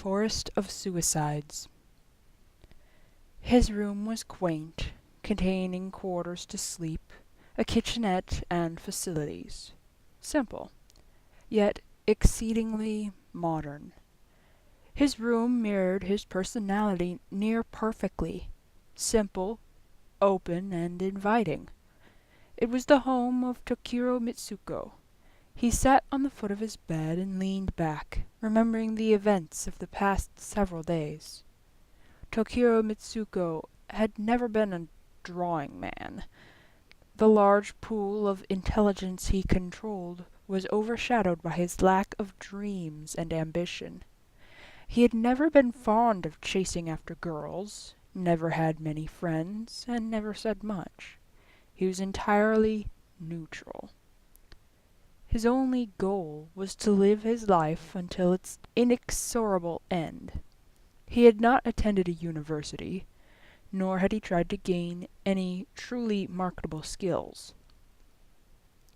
Forest of Suicides. His room was quaint, containing quarters to sleep, a kitchenette, and facilities. Simple, yet exceedingly modern. His room mirrored his personality near perfectly, simple, open, and inviting. It was the home of Tokiro Mitsuko. He sat on the foot of his bed and leaned back, remembering the events of the past several days. Tokiro Mitsuko had never been a drawing man. The large pool of intelligence he controlled was overshadowed by his lack of dreams and ambition. He had never been fond of chasing after girls, never had many friends, and never said much. He was entirely neutral. His only goal was to live his life until its inexorable end. He had not attended a university, nor had he tried to gain any truly marketable skills.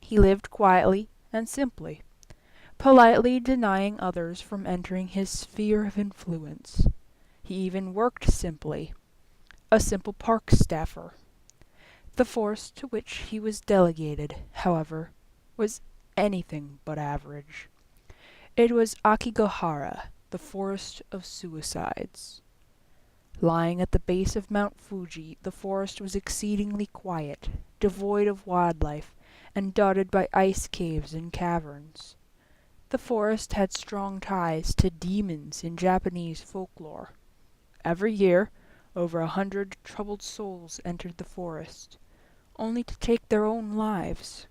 He lived quietly and simply, politely denying others from entering his sphere of influence. He even worked simply, a simple park staffer. The force to which he was delegated, however, was anything but average. It was Akigahara, the Forest of Suicides. Lying at the base of Mount Fuji, the forest was exceedingly quiet, devoid of wildlife, and dotted by ice caves and caverns. The forest had strong ties to demons in Japanese folklore. Every year, over 100 troubled souls entered the forest, only to take their own lives.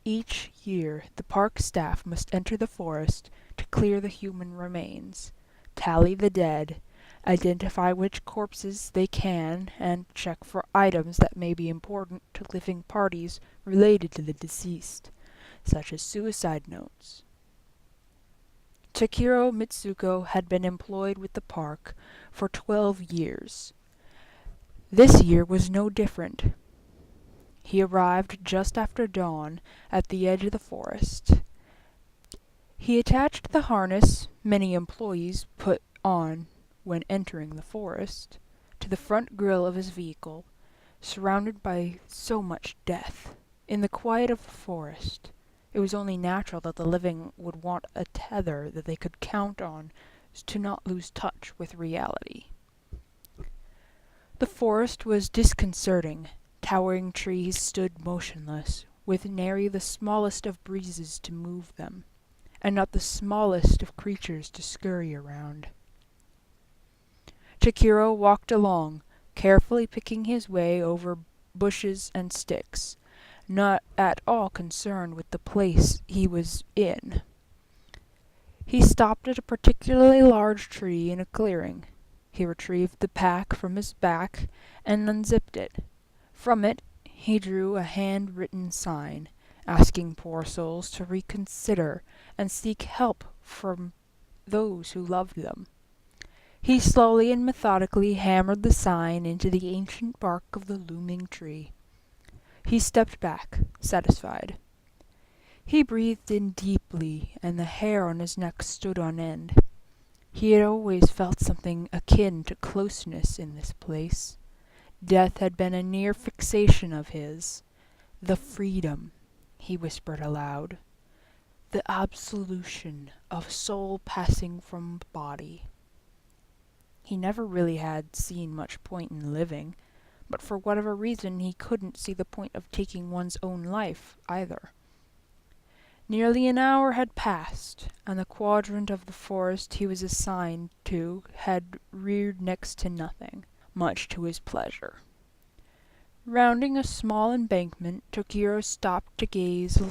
Each year, the park staff must enter the forest to clear the human remains, tally the dead, identify which corpses they can, and check for items that may be important to living parties related to the deceased, such as suicide notes. Takiro Mitsuko had been employed with the park for 12 years. This year was no different. He arrived just after dawn at the edge of the forest. He attached the harness many employees put on when entering the forest to the front grille of his vehicle, surrounded by so much death. In the quiet of the forest, it was only natural that the living would want a tether that they could count on to not lose touch with reality. The forest was disconcerting. Towering trees stood motionless, with nary the smallest of breezes to move them, and not the smallest of creatures to scurry around. Chikiro walked along, carefully picking his way over bushes and sticks, not at all concerned with the place he was in. He stopped at a particularly large tree in a clearing. He retrieved the pack from his back and unzipped it. From it he drew a hand-written sign, asking poor souls to reconsider and seek help from those who loved them. He slowly and methodically hammered the sign into the ancient bark of the looming tree. He stepped back, satisfied. He breathed in deeply, and the hair on his neck stood on end. He had always felt something akin to closeness in this place. Death had been a near fixation of his. The freedom, he whispered aloud. The absolution of soul passing from body. He never really had seen much point in living, but for whatever reason he couldn't see the point of taking one's own life either. Nearly an hour had passed, and the quadrant of the forest he was assigned to had reared next to nothing, much to his pleasure. Rounding a small embankment, Tokiro stopped to gaze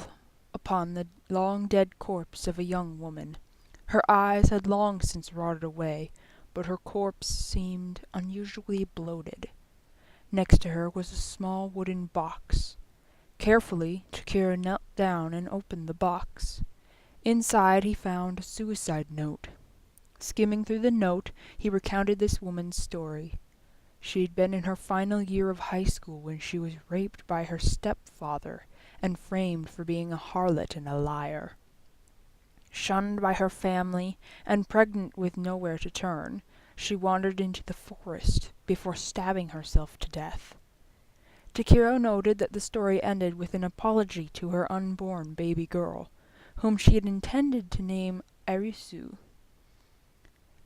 upon the long-dead corpse of a young woman. Her eyes had long since rotted away, but her corpse seemed unusually bloated. Next to her was a small wooden box. Carefully, Tokiro knelt down and opened the box. Inside he found a suicide note. Skimming through the note, he recounted this woman's story. She had been in her final year of high school when she was raped by her stepfather and framed for being a harlot and a liar. Shunned by her family and pregnant with nowhere to turn, she wandered into the forest before stabbing herself to death. Takiro noted that the story ended with an apology to her unborn baby girl, whom she had intended to name Arisu.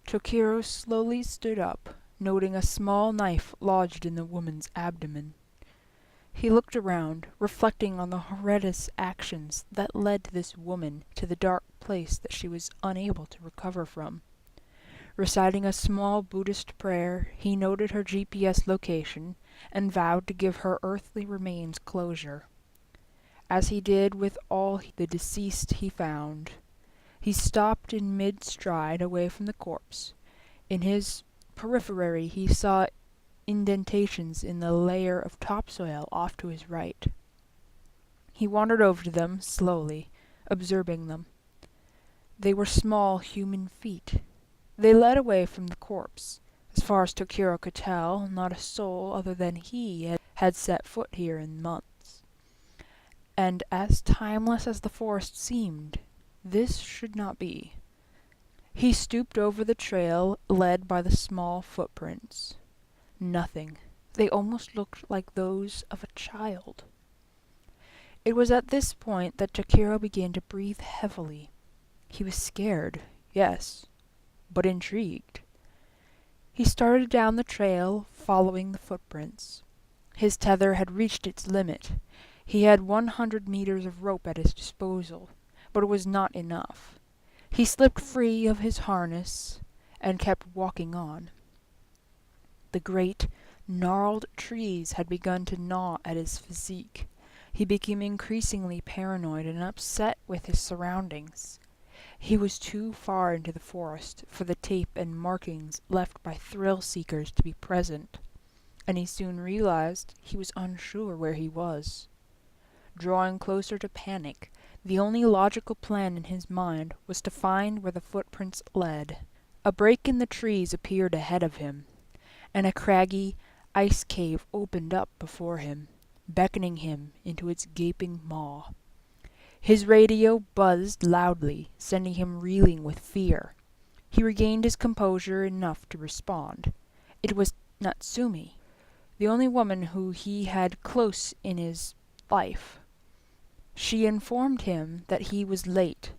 Takiro slowly stood up, noting a small knife lodged in the woman's abdomen. He looked around, reflecting on the horrendous actions that led this woman to the dark place that she was unable to recover from. Reciting a small Buddhist prayer, he noted her GPS location and vowed to give her earthly remains closure. As he did with all the deceased he found, he stopped in mid-stride away from the corpse. In his periphery he saw indentations in the layer of topsoil off to his right. He wandered over to them slowly, observing them. They were small human feet. They led away from the corpse. As far as Takiro could tell, not a soul other than he had set foot here in months. And as timeless as the forest seemed, this should not be. He stooped over the trail led by the small footprints. Nothing. They almost looked like those of a child. It was at this point that Takiro began to breathe heavily. He was scared, yes, but intrigued. He started down the trail, following the footprints. His tether had reached its limit. He had 100 meters of rope at his disposal, but it was not enough. He slipped free of his harness and kept walking on. The great, gnarled trees had begun to gnaw at his physique. He became increasingly paranoid and upset with his surroundings. He was too far into the forest for the tape and markings left by thrill-seekers to be present, and he soon realized he was unsure where he was. Drawing closer to panic, the only logical plan in his mind was to find where the footprints led. A break in the trees appeared ahead of him, and a craggy ice cave opened up before him, beckoning him into its gaping maw. His radio buzzed loudly, sending him reeling with fear. He regained his composure enough to respond. It was Natsumi, the only woman who he had close in his life. She informed him that he was late,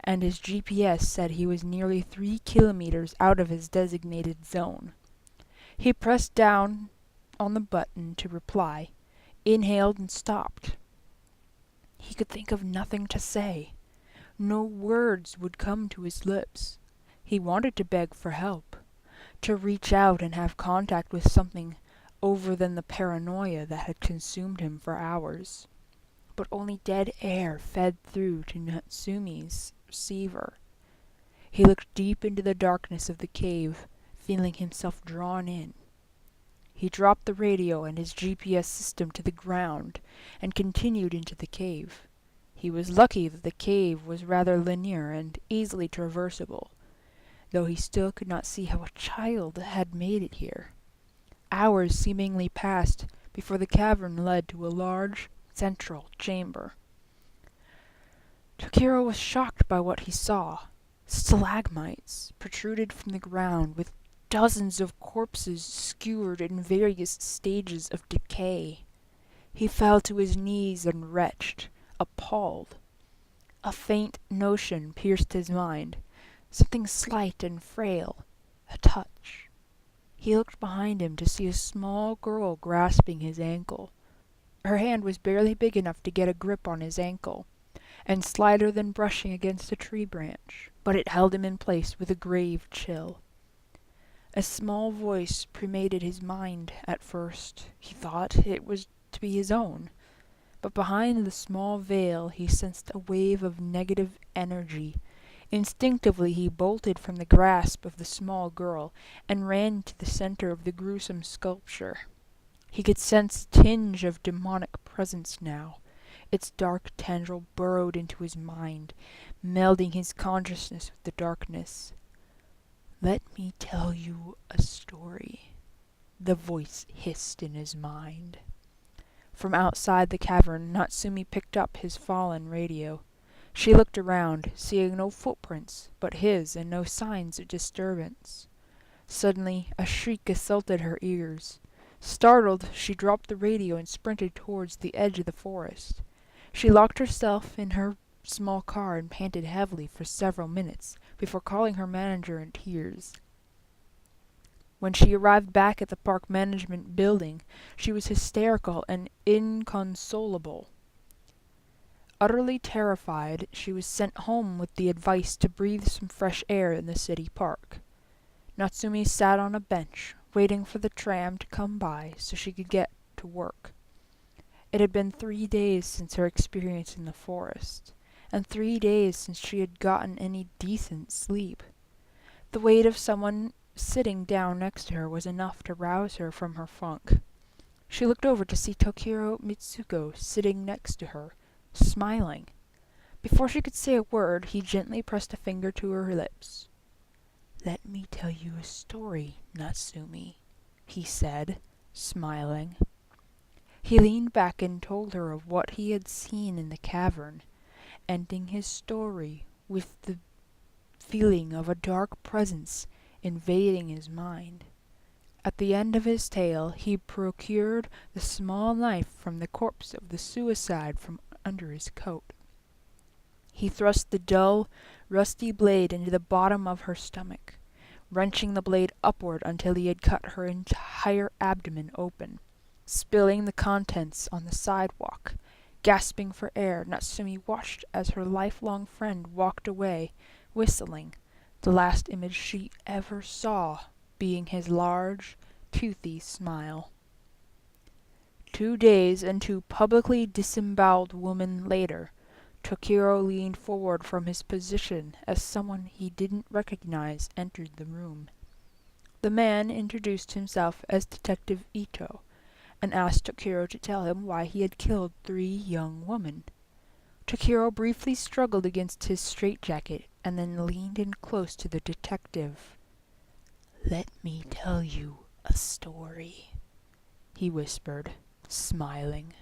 and his GPS said he was nearly 3 kilometers out of his designated zone. He pressed down on the button to reply, inhaled and stopped. He could think of nothing to say. No words would come to his lips. He wanted to beg for help, to reach out and have contact with something over than the paranoia that had consumed him for hours. But only dead air fed through to Natsumi's receiver. He looked deep into the darkness of the cave, feeling himself drawn in. He dropped the radio and his GPS system to the ground and continued into the cave. He was lucky that the cave was rather linear and easily traversable, though he still could not see how a child had made it here. Hours seemingly passed before the cavern led to a large central chamber. Takiro was shocked by what he saw. Stalagmites protruded from the ground with dozens of corpses skewered in various stages of decay. He fell to his knees and retched, appalled. A faint notion pierced his mind, something slight and frail, a touch. He looked behind him to see a small girl grasping his ankle. Her hand was barely big enough to get a grip on his ankle, and slighter than brushing against a tree branch, but it held him in place with a grave chill. A small voice permeated his mind at first. He thought it was to be his own, but behind the small veil he sensed a wave of negative energy. Instinctively he bolted from the grasp of the small girl and ran to the center of the gruesome sculpture. He could sense a tinge of demonic presence now. Its dark tendril burrowed into his mind, melding his consciousness with the darkness. "Let me tell you a story," the voice hissed in his mind. From outside the cavern, Natsumi picked up his fallen radio. She looked around, seeing no footprints but his and no signs of disturbance. Suddenly, a shriek assaulted her ears. Startled, she dropped the radio and sprinted towards the edge of the forest. She locked herself in her small car and panted heavily for several minutes before calling her manager in tears. When she arrived back at the park management building, she was hysterical and inconsolable. Utterly terrified, she was sent home with the advice to breathe some fresh air in the city park. Natsumi sat on a bench, waiting for the tram to come by so she could get to work. It had been 3 days since her experience in the forest, and 3 days since she had gotten any decent sleep. The weight of someone sitting down next to her was enough to rouse her from her funk. She looked over to see Tokiro Mitsuko sitting next to her, smiling. Before she could say a word, he gently pressed a finger to her lips. "Let me tell you a story, Natsumi," he said, smiling. He leaned back and told her of what he had seen in the cavern, ending his story with the feeling of a dark presence invading his mind. At the end of his tale, he procured the small knife from the corpse of the suicide from under his coat. He thrust the dull, rusty blade into the bottom of her stomach, wrenching the blade upward until he had cut her entire abdomen open. Spilling the contents on the sidewalk, gasping for air, Natsumi watched as her lifelong friend walked away, whistling, the last image she ever saw being his large, toothy smile. 2 days and 2 publicly disemboweled women later, Tokiro leaned forward from his position as someone he didn't recognize entered the room. The man introduced himself as Detective Ito, and asked Tokiro to tell him why he had killed 3 young women. Tokiro briefly struggled against his straitjacket and then leaned in close to the detective. "Let me tell you a story," he whispered, smiling.